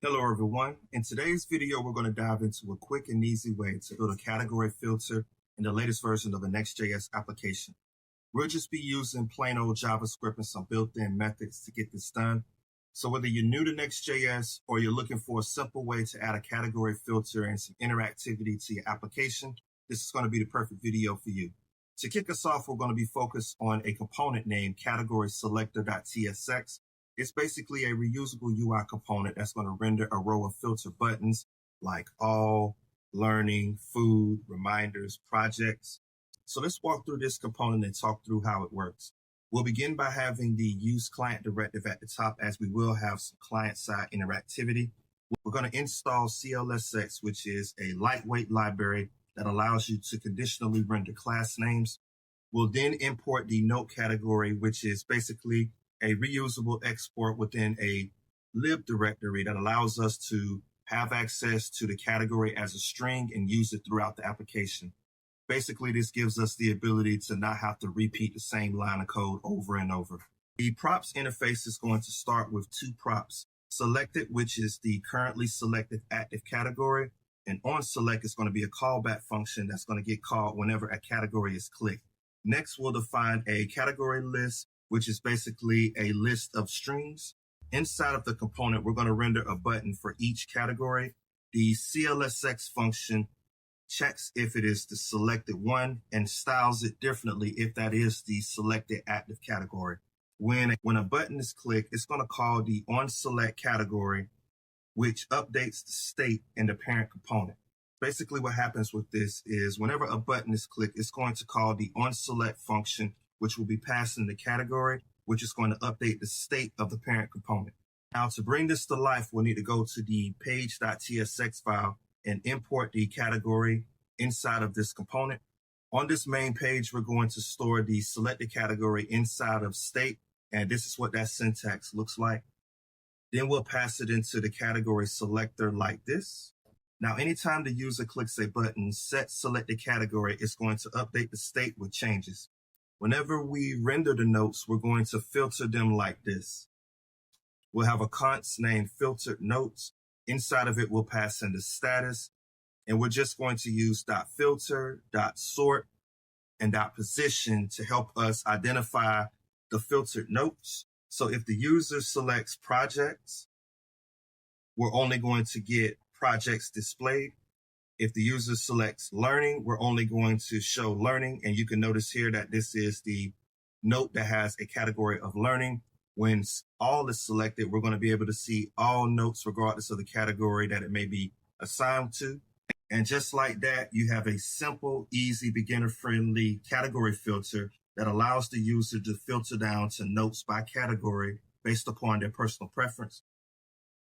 Hello everyone. In today's video, we're going to dive into a quick and easy way to build a category filter in the latest version of the Nextjs application. We'll just be using plain old JavaScript and some built-in methods to get this done. So whether you're new to Nextjs or you're looking for a simple way to add a category filter and some interactivity to your application, this is going to be the perfect video for you. To kick us off, we're going to be focused on a component named categorySelector.tsx. It's basically a reusable UI component that's going to render a row of filter buttons like all, learning, food, reminders, projects. So let's walk through this component and talk through how it works. We'll begin by having the use client directive at the top, as we will have some client-side interactivity. We're going to install CLSX, which is a lightweight library that allows you to conditionally render class names. We'll then import the note category, which is basically a reusable export within a lib directory that allows us to have access to the category as a string and use it throughout the application. Basically, this gives us the ability to not have to repeat the same line of code over and over. The props interface is going to start with two props: selected, which is the currently selected active category, and on select is going to be a callback function that's going to get called whenever a category is clicked. Next, we'll define a category list, which is basically a list of strings. Inside of the component, we're going to render a button for each category. The CLSX function checks if it is the selected one and styles it differently if that is the selected active category. When a button is clicked, it's going to call the onSelect category, which updates the state in the parent component. Basically, what happens with this is whenever a button is clicked, it's going to call the onSelect function, which will be passed in the category, which is going to update the state of the parent component. Now, to bring this to life, we'll need to go to the page.tsx file and import the category inside of this component. On this main page, we're going to store the selected category inside of state, and this is what that syntax looks like. Then we'll pass it into the category selector like this. Now, anytime the user clicks a button, set selected category, it's going to update the state with changes. Whenever we render the notes, we're going to filter them like this. We'll have a const named filtered notes. Inside of it, we'll pass in the status, and we're just going to use .filter, .sort, and .position to help us identify the filtered notes. So if the user selects projects, we're only going to get projects displayed. If the user selects learning, we're only going to show learning. And you can notice here that this is the note that has a category of learning. When all is selected, we're going to be able to see all notes regardless of the category that it may be assigned to. And just like that, you have a simple, easy, beginner-friendly category filter that allows the user to filter down to notes by category based upon their personal preference.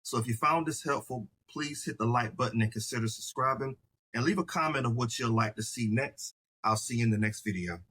So if you found this helpful, please hit the like button and consider subscribing, and leave a comment of what you'd like to see next. I'll see you in the next video.